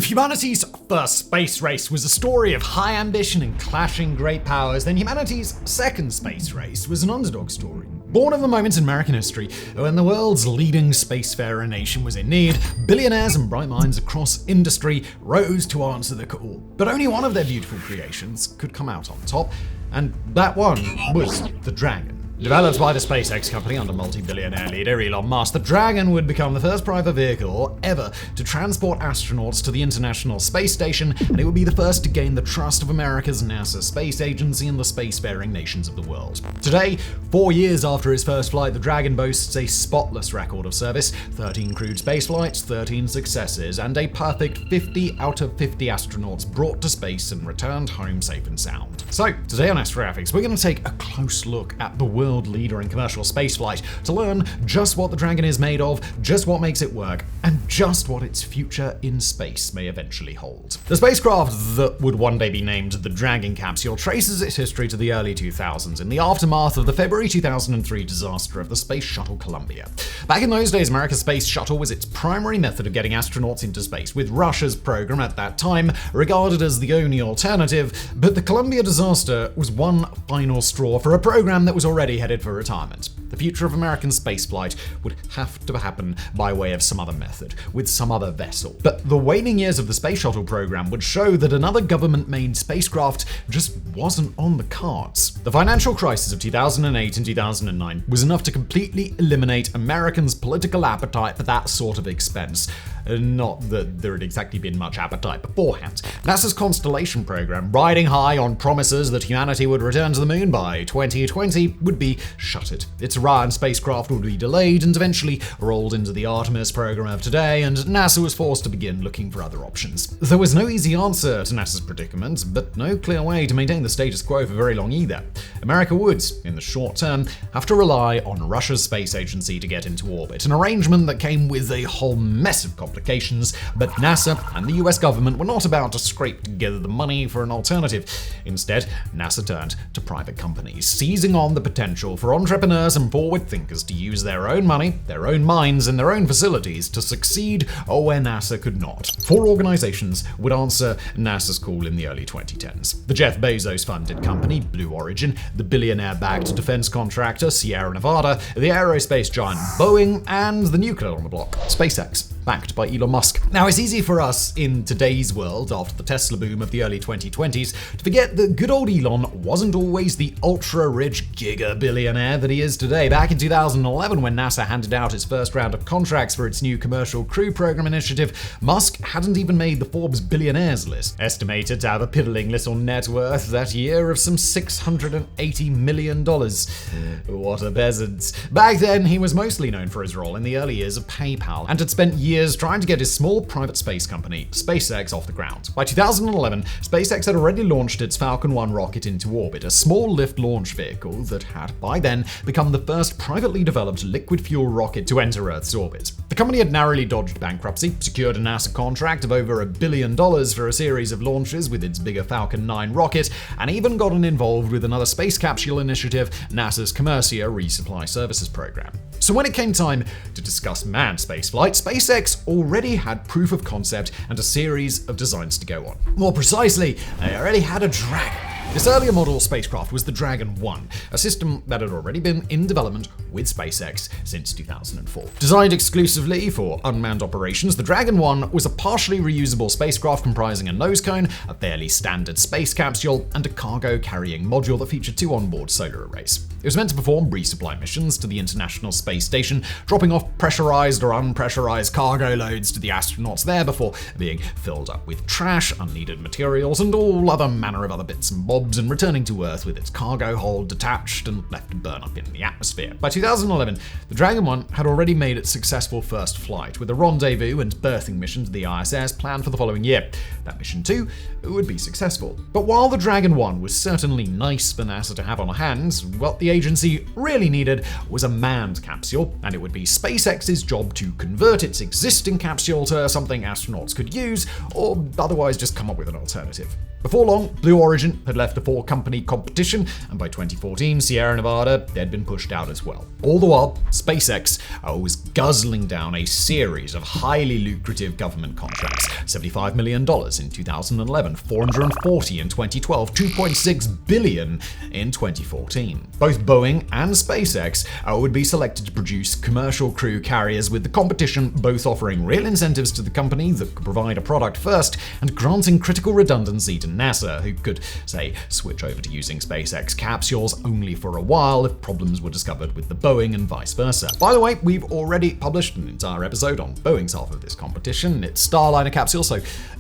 If humanity's first space race was a story of high ambition and clashing great powers, then humanity's second space race was an underdog story. Born of a moment in American history when the world's leading spacefarer nation was in need, billionaires and bright minds across industry rose to answer the call. But only one of their beautiful creations could come out on top, and that one was the Dragon. Developed by the SpaceX company under multi-billionaire leader Elon Musk, the Dragon would become the first private vehicle ever to transport astronauts to the International Space Station, and it would be the first to gain the trust of America's NASA space agency and the spacefaring nations of the world. Today, 4 years after its first flight, the Dragon boasts a spotless record of service, 13 crewed spaceflights, 13 successes, and a perfect 50 out of 50 astronauts brought to space and returned home safe and sound. So, today on Astrographics, we're going to take a close look at the world leader in commercial spaceflight to learn just what the Dragon is made of, just what makes it work, and just what its future in space may eventually hold. The spacecraft that would one day be named the Dragon capsule traces its history to the early 2000s in the aftermath of the February 2003 disaster of the Space Shuttle Columbia. Back in those days, America's space shuttle was its primary method of getting astronauts into space, with Russia's program at that time regarded as the only alternative, but the Columbia disaster was one final straw for a program that was already headed for retirement. The future of American spaceflight would have to happen by way of some other method, with some other vessel. But the waning years of the Space Shuttle program would show that another government-made spacecraft just wasn't on the cards. The financial crisis of 2008 and 2009 was enough to completely eliminate Americans' political appetite for that sort of expense. Not that there had exactly been much appetite beforehand. NASA's Constellation program, riding high on promises that humanity would return to the moon by 2020, would be shuttered. Its Orion spacecraft would be delayed and eventually rolled into the Artemis program of today, and NASA was forced to begin looking for other options. There was no easy answer to NASA's predicament, but no clear way to maintain the status quo for very long either. America would, in the short term, have to rely on Russia's space agency to get into orbit, an arrangement that came with a whole mess of complications, but NASA and the US government were not about to scrape together the money for an alternative. Instead, NASA turned to private companies, seizing on the potential for entrepreneurs and forward thinkers to use their own money, their own minds, and their own facilities to succeed where NASA could not. 4 organizations would answer NASA's call in the early 2010s. The Jeff Bezos-funded company, Blue Origin, the billionaire-backed defense contractor, Sierra Nevada, the aerospace giant Boeing, and the new kid on the block, SpaceX, backed by Elon Musk. Now, it's easy for us in today's world, after the Tesla boom of the early 2020s, to forget that good old Elon wasn't always the ultra-rich giga-billionaire that he is today. Back in 2011, when NASA handed out its first round of contracts for its new Commercial Crew Program initiative, Musk hadn't even made the Forbes billionaires list, estimated to have a piddling little net worth that year of some $680 million. What a peasant. Back then, he was mostly known for his role in the early years of PayPal, and had spent years trying to get his small private space company, SpaceX, off the ground. By 2011, SpaceX had already launched its Falcon 1 rocket into orbit, a small lift launch vehicle that had, by then, become the first privately developed liquid fuel rocket to enter Earth's orbit. The company had narrowly dodged bankruptcy, secured a NASA contract of over $1 billion for a series of launches with its bigger Falcon 9 rocket, and even gotten involved with another space capsule initiative, NASA's Commercia Resupply Services program. So when it came time to discuss manned spaceflight, SpaceX already had proof of concept and a series of designs to go on. More precisely, they already had a Dragon. This earlier model spacecraft was the Dragon 1, a system that had already been in development with SpaceX since 2004. Designed exclusively for unmanned operations, the Dragon 1 was a partially reusable spacecraft comprising a nose cone, a fairly standard space capsule, and a cargo-carrying module that featured 2 onboard solar arrays. It was meant to perform resupply missions to the International Space Station, dropping off pressurized or unpressurized cargo loads to the astronauts there before being filled up with trash, unneeded materials, and all other manner of other bits and bobs, and returning to Earth with its cargo hold detached and left to burn up in the atmosphere. By 2011, the Dragon 1 had already made its successful first flight, with a rendezvous and berthing mission to the ISS planned for the following year. That mission too would be successful. But while the Dragon 1 was certainly nice for NASA to have on hand, what the agency really needed was a manned capsule, and it would be SpaceX's job to convert its existing capsule to something astronauts could use, or otherwise just come up with an alternative. Before long, Blue Origin had left the four-company competition, and by 2014, Sierra Nevada had been pushed out as well. All the while, SpaceX was guzzling down a series of highly lucrative government contracts. $75 million in 2011, $440 in 2012, $2.6 billion in 2014. Both Boeing and SpaceX would be selected to produce commercial crew carriers, with the competition both offering real incentives to the company that could provide a product first and granting critical redundancy to NASA, who could, say, switch over to using SpaceX capsules only for a while if problems were discovered with the Boeing and vice versa. By the way, we've already published an entire episode on Boeing's half of this competition, its Starliner capsule, so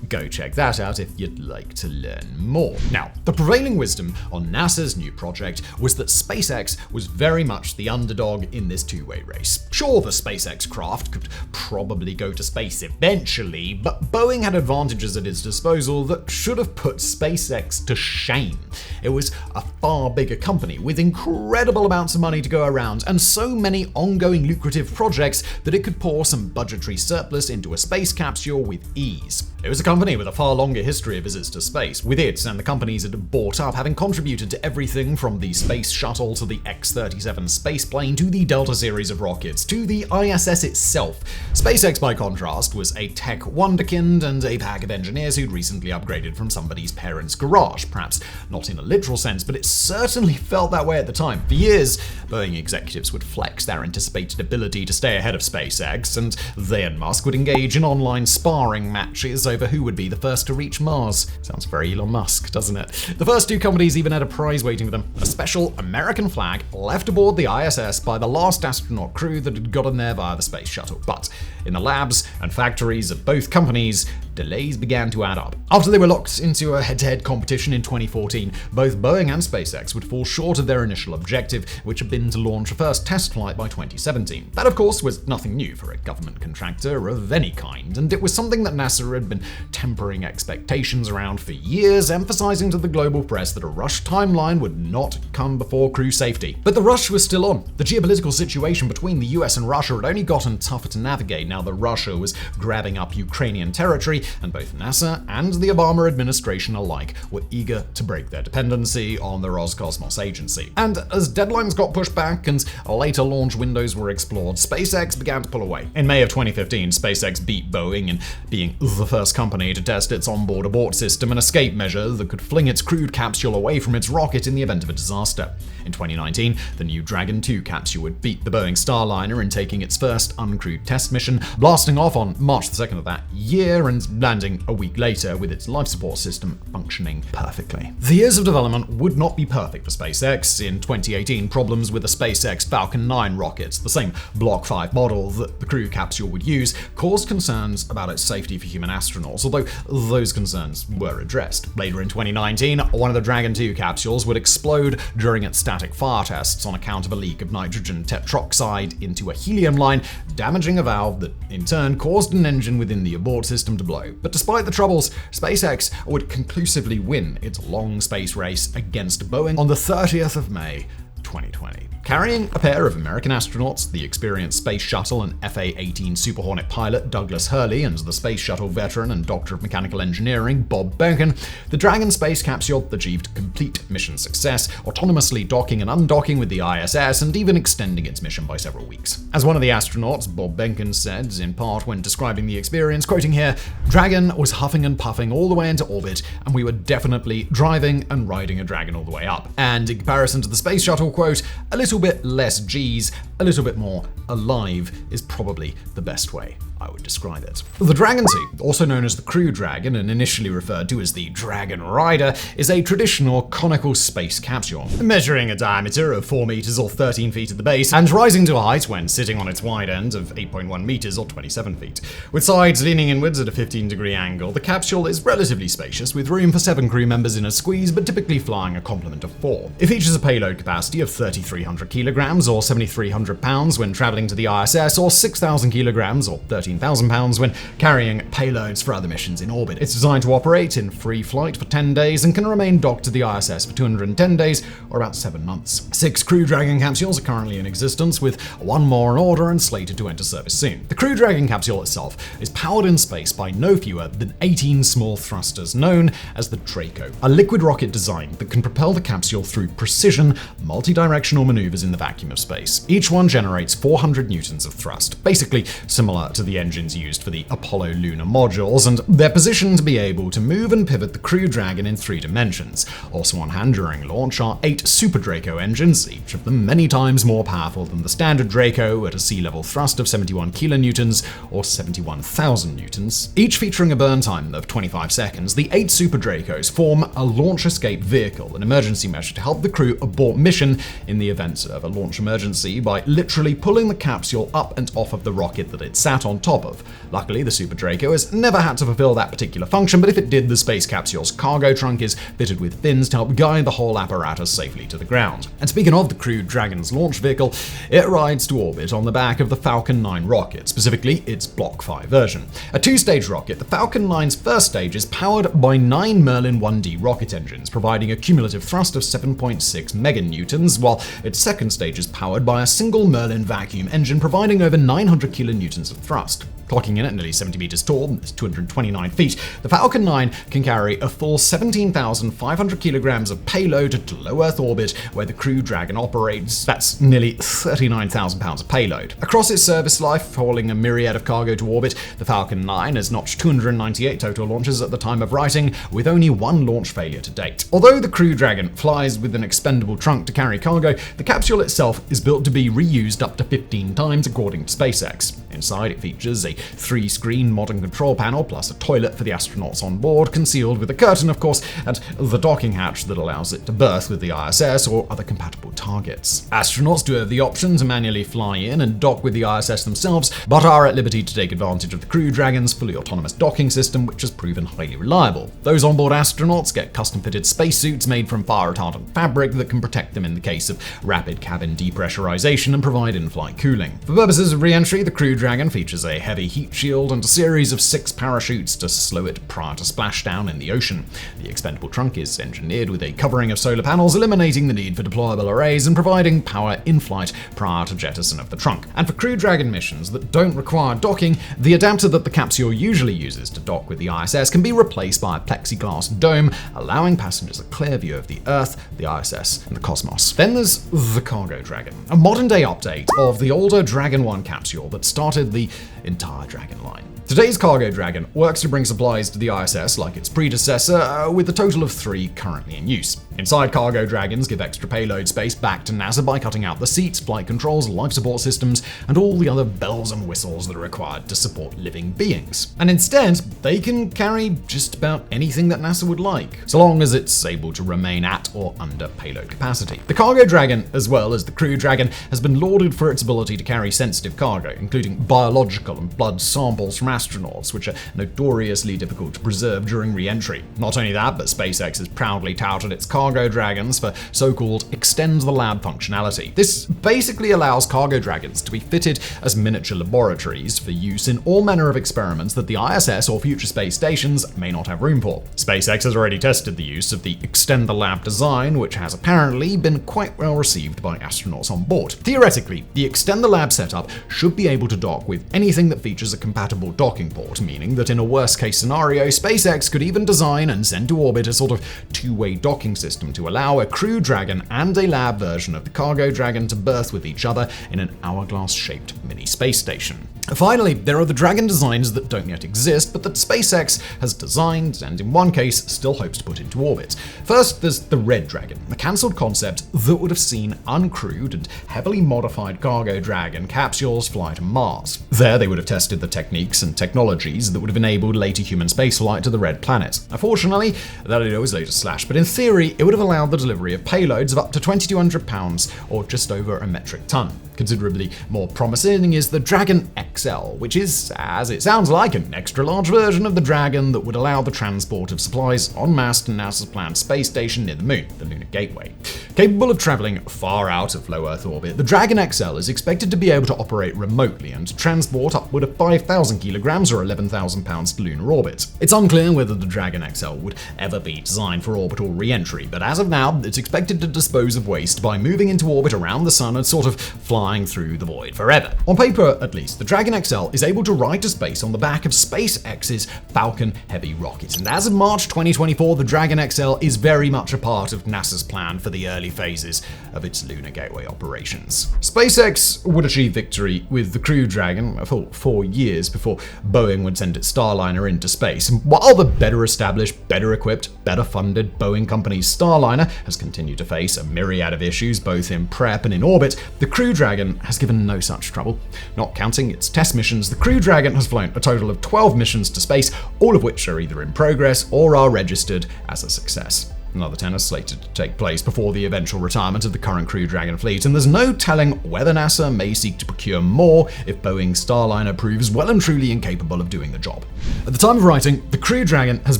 go check that out if you'd like to learn more. Now, the prevailing wisdom on NASA's new project was that SpaceX was very much the underdog in this two-way race. Sure, the SpaceX craft could probably go to space eventually, but Boeing had advantages at its disposal that should have put SpaceX to shame. It was a far bigger company with incredible amounts of money to go around and so many ongoing lucrative projects that it could pour some budgetary surplus into a space capsule with ease. It was a company with a far longer history of visits to space, with it and the companies it had bought up having contributed to everything from the Space Shuttle to the X-37 spaceplane to the Delta series of rockets to the ISS itself. SpaceX, by contrast, was a tech wonderkind and a pack of engineers who'd recently upgraded from somebody's parents' garage. Perhaps not in a literal sense, but it certainly felt that way at the time. For years, Boeing executives would flex their anticipated ability to stay ahead of SpaceX, and they and Musk would engage in online sparring matches over who would be the first to reach Mars. Sounds very Elon Musk, doesn't it? The first two companies even had a prize waiting for them: a special American flag left aboard the ISS by the last astronaut crew that had gotten there via the space shuttle. But in the labs and factories of both companies, delays began to add up. After they were locked into a head-to-head competition in 2014, both Boeing and SpaceX would fall short of their initial objective, which had been to launch a first test flight by 2017. That, of course, was nothing new for a government contractor of any kind, and it was something that NASA had been tempering expectations around for years, emphasizing to the global press that a rush timeline would not come before crew safety. But the rush was still on. The geopolitical situation between the US and Russia had only gotten tougher to navigate now that Russia was grabbing up Ukrainian territory, and both NASA and the Obama administration alike were eager to break their dependency on the Roscosmos agency. And as deadlines got pushed back and later launch windows were explored, SpaceX began to pull away. In May of 2015, SpaceX beat Boeing in being the first company to test its onboard abort system, an escape measure that could fling its crewed capsule away from its rocket in the event of a disaster. In 2019, the new Dragon 2 capsule would beat the Boeing Starliner in taking its first uncrewed test mission, blasting off on March 2nd of that year and landing a week later with its life support system functioning perfectly. The years of development would not be perfect for SpaceX. In 2018, problems with the SpaceX Falcon 9 rockets, the same Block 5 model that the crew capsule would use, caused concerns about its safety for human astronauts, although those concerns were addressed. Later in 2019, one of the Dragon 2 capsules would explode during its static fire tests on account of a leak of nitrogen tetroxide into a helium line, damaging a valve that in turn caused an engine within the abort system to blow. But despite the troubles, SpaceX would conclusively win its long space race against Boeing on the 30th of May, 2020. Carrying a pair of American astronauts, the experienced Space Shuttle and FA-18 Super Hornet pilot Douglas Hurley and the Space Shuttle veteran and Doctor of Mechanical Engineering Bob Behnken, the Dragon space capsule achieved complete mission success, autonomously docking and undocking with the ISS and even extending its mission by several weeks. As one of the astronauts, Bob Behnken said, in part when describing the experience, quoting here, "Dragon was huffing and puffing all the way into orbit, and we were definitely driving and riding a Dragon all the way up. And in comparison to the Space Shuttle, quote, a little bit less G's, a little bit more alive is probably the best way I would describe it." The Dragon 2, also known as the Crew Dragon and initially referred to as the Dragon Rider, is a traditional conical space capsule, measuring a diameter of 4 meters or 13 feet at the base and rising to a height when sitting on its wide end of 8.1 meters or 27 feet. With sides leaning inwards at a 15-degree angle, the capsule is relatively spacious with room for 7 crew members in a squeeze, but typically flying a complement of 4. It features a payload capacity of 3,300 kilograms or 7,300 pounds when traveling to the ISS, or 6,000 kilograms or 1,300 £17,000 when carrying payloads for other missions in orbit. It's designed to operate in free flight for 10 days and can remain docked to the ISS for 210 days, or about 7 months. 6 Crew Dragon capsules are currently in existence, with 1 more on order and slated to enter service soon. The Crew Dragon capsule itself is powered in space by no fewer than 18 small thrusters known as the Draco, a liquid rocket design that can propel the capsule through precision, multi-directional maneuvers in the vacuum of space. Each one generates 400 newtons of thrust, basically similar to the engines used for the Apollo lunar modules, and they're positioned to be able to move and pivot the Crew Dragon in 3 dimensions. Also on hand during launch are 8 Super Draco engines, each of them many times more powerful than the standard Draco at a sea level thrust of 71 kilonewtons or 71,000 newtons. Each featuring a burn time of 25 seconds, the 8 Super Dracos form a launch escape vehicle, an emergency measure to help the crew abort mission in the event of a launch emergency by literally pulling the capsule up and off of the rocket that it sat on top of. Luckily, the Super Draco has never had to fulfill that particular function, but if it did, the space capsule's cargo trunk is fitted with fins to help guide the whole apparatus safely to the ground. And speaking of the Crew Dragon's launch vehicle, it rides to orbit on the back of the Falcon 9 rocket, specifically its Block 5 version. A 2-stage rocket, the Falcon 9's first stage is powered by 9 Merlin 1D rocket engines, providing a cumulative thrust of 7.6 meganewtons, while its second stage is powered by a single Merlin vacuum engine providing over 900 kilonewtons of thrust. Clocking in at nearly 70 meters tall, that's 229 feet, the Falcon 9 can carry a full 17,500 kilograms of payload to low Earth orbit, where the Crew Dragon operates. That's nearly 39,000 pounds of payload. Across its service life, hauling a myriad of cargo to orbit, the Falcon 9 has notched 298 total launches at the time of writing, with only 1 launch failure to date. Although the Crew Dragon flies with an expendable trunk to carry cargo, the capsule itself is built to be reused up to 15 times according to SpaceX. Inside, it features a 3-screen modern control panel, plus a toilet for the astronauts on board, concealed with a curtain, of course, and the docking hatch that allows it to berth with the ISS or other compatible targets. Astronauts do have the option to manually fly in and dock with the ISS themselves, but are at liberty to take advantage of the Crew Dragon's fully autonomous docking system, which has proven highly reliable. Those onboard astronauts get custom-fitted spacesuits made from fire-retardant fabric that can protect them in the case of rapid cabin depressurization and provide in-flight cooling. For purposes of re-entry, the Crew Dragon features a heavy heat shield and a series of 6 parachutes to slow it prior to splashdown in the ocean. The expendable trunk is engineered with a covering of solar panels, eliminating the need for deployable arrays and providing power in flight prior to jettison of the trunk. And for Crew Dragon missions that don't require docking, the adapter that the capsule usually uses to dock with the ISS can be replaced by a plexiglass dome, allowing passengers a clear view of the Earth, the ISS, and the cosmos. Then there's the Cargo Dragon, a modern-day update of the older Dragon 1 capsule that started the entire Dragon line. Today's Cargo Dragon works to bring supplies to the ISS like its predecessor, with a total of 3 currently in use. Inside, Cargo Dragons give extra payload space back to NASA by cutting out the seats, flight controls, life support systems, and all the other bells and whistles that are required to support living beings. And instead, they can carry just about anything that NASA would like, so long as it's able to remain at or under payload capacity. The Cargo Dragon, as well as the Crew Dragon, has been lauded for its ability to carry sensitive cargo, including biological and blood samples from astronauts, which are notoriously difficult to preserve during re-entry. Not only that, but SpaceX has proudly touted its Cargo Dragons for so-called extend the lab functionality. This basically allows Cargo Dragons to be fitted as miniature laboratories for use in all manner of experiments that the ISS or future space stations may not have room for. SpaceX has already tested the use of the extend the lab design, which has apparently been quite well received by astronauts on board. Theoretically, the extend the lab setup should be able to dock with anything that features a compatible docking port, meaning that in a worst-case scenario, SpaceX could even design and send to orbit a sort of 2-way docking system to allow a Crew Dragon and a lab version of the Cargo Dragon to berth with each other in an hourglass-shaped mini space station. Finally, there are the Dragon designs that don't yet exist, but that SpaceX has designed and in one case still hopes to put into orbit. First, there's the Red Dragon, a cancelled concept that would have seen uncrewed and heavily modified Cargo Dragon capsules fly to Mars. There, they would have tested the techniques and technologies that would have enabled later human spaceflight to the Red Planet. Unfortunately, that had always later slashed, but in theory, it would have allowed the delivery of payloads of up to 2,200 pounds, or just over a metric ton. Considerably more promising is the Dragon XL, which is, as it sounds like, an extra-large version of the Dragon that would allow the transport of supplies en masse to NASA's planned space station near the Moon, the Lunar Gateway. Capable of traveling far out of low Earth orbit, the Dragon XL is expected to be able to operate remotely and to transport upward of 5,000 kilograms or 11,000 pounds to lunar orbit. It's unclear whether the Dragon XL would ever be designed for orbital re-entry, but as of now, it's expected to dispose of waste by moving into orbit around the Sun and sort of flying through the void forever. On paper, at least, the Dragon XL is able to ride to space on the back of SpaceX's Falcon Heavy rocket, and as of March 2024, the Dragon XL is very much a part of NASA's plan for the early phases of its Lunar Gateway operations. SpaceX would achieve victory with the Crew Dragon a full 4 years before Boeing would send its Starliner into space. And while the better established, better equipped, better funded Boeing company's Starliner has continued to face a myriad of issues both in prep and in orbit, the Crew Dragon has given no such trouble. Not counting its test missions, the Crew Dragon has flown a total of 12 missions to space, all of which are either in progress or are registered as a success. Another 10 are slated to take place before the eventual retirement of the current Crew Dragon fleet, and there's no telling whether NASA may seek to procure more if Boeing's Starliner proves well and truly incapable of doing the job. At the time of writing, the Crew Dragon has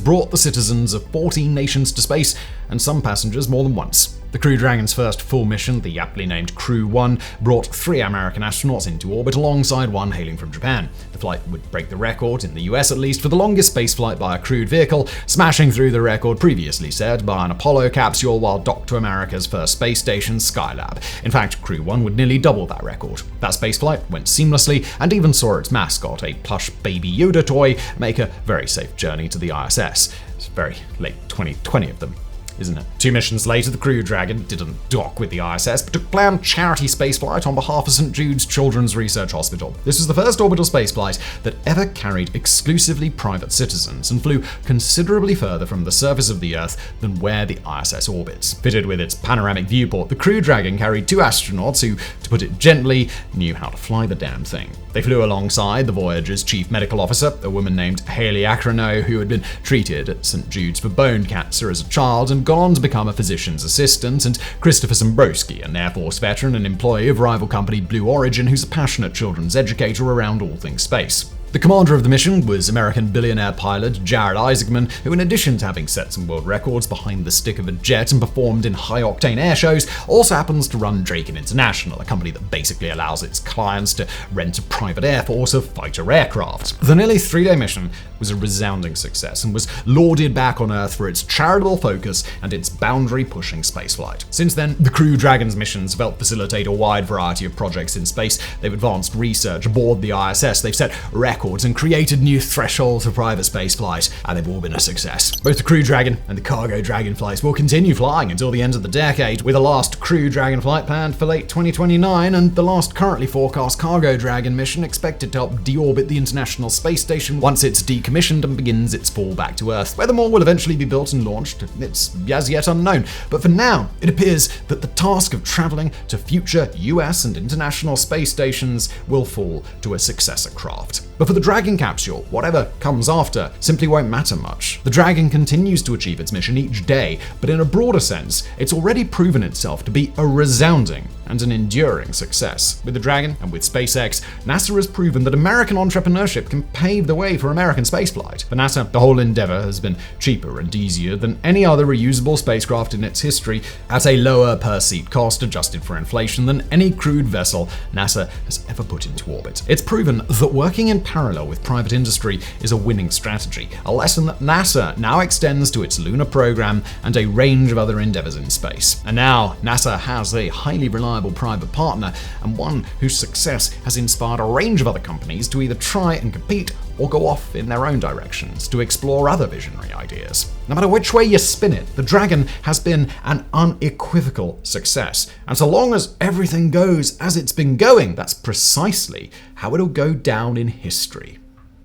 brought the citizens of 14 nations to space, and some passengers more than once. The Crew Dragon's first full mission, the aptly named Crew 1, brought 3 American astronauts into orbit alongside one hailing from Japan. The flight would break the record, in the US at least, for the longest spaceflight by a crewed vehicle, smashing through the record previously set by an Apollo capsule while docked to America's first space station, Skylab. In fact, Crew 1 would nearly double that record. That spaceflight went seamlessly and even saw its mascot, a plush Baby Yoda toy, make a very safe journey to the ISS. It's very late 2020 of them, isn't it? 2 missions later, the Crew Dragon didn't dock with the ISS, but took planned charity spaceflight on behalf of St. Jude's Children's Research Hospital. This was the first orbital spaceflight that ever carried exclusively private citizens and flew considerably further from the surface of the Earth than where the ISS orbits. Fitted with its panoramic viewport, the Crew Dragon carried 2 astronauts who, to put it gently, knew how to fly the damn thing. They flew alongside the Voyager's chief medical officer, a woman named Haley Acrono, who had been treated at St. Jude's for bone cancer as a child and gone on to become a physician's assistant, and Christopher Zimbrowski, an Air Force veteran and employee of rival company Blue Origin, who's a passionate children's educator around all things space. The commander of the mission was American billionaire pilot Jared Isaacman, who, in addition to having set some world records behind the stick of a jet and performed in high-octane air shows, also happens to run Dragon International, a company that basically allows its clients to rent a private air force of fighter aircraft. The nearly 3-day mission was a resounding success and was lauded back on Earth for its charitable focus and its boundary-pushing spaceflight. Since then, the Crew Dragon's missions have helped facilitate a wide variety of projects in space. They've advanced research aboard the ISS, they've set records and created new thresholds for private spaceflight, and they've all been a success. Both the Crew Dragon and the Cargo Dragon flights will continue flying until the end of the decade, with the last Crew Dragon flight planned for late 2029 and the last currently forecast Cargo Dragon mission expected to help deorbit the International Space Station once it's decommissioned and begins its fall back to Earth. Whether more will eventually be built and launched, it's as yet unknown, but for now, it appears that the task of traveling to future US and international space stations will fall to a successor craft. But for the Dragon capsule, whatever comes after simply won't matter much. The Dragon continues to achieve its mission each day, but in a broader sense, it's already proven itself to be a resounding and an enduring success. With the Dragon and with SpaceX, NASA has proven that American entrepreneurship can pave the way for American spaceflight. For NASA, the whole endeavor has been cheaper and easier than any other reusable spacecraft in its history, at a lower per-seat cost adjusted for inflation than any crewed vessel NASA has ever put into orbit. It's proven that working in parallel with private industry is a winning strategy, a lesson that NASA now extends to its lunar program and a range of other endeavors in space. And now, NASA has a highly reliable private partner, and one whose success has inspired a range of other companies to either try and compete or go off in their own directions to explore other visionary ideas. No matter which way you spin it, the Dragon has been an unequivocal success. And so long as everything goes as it's been going, that's precisely how it'll go down in history.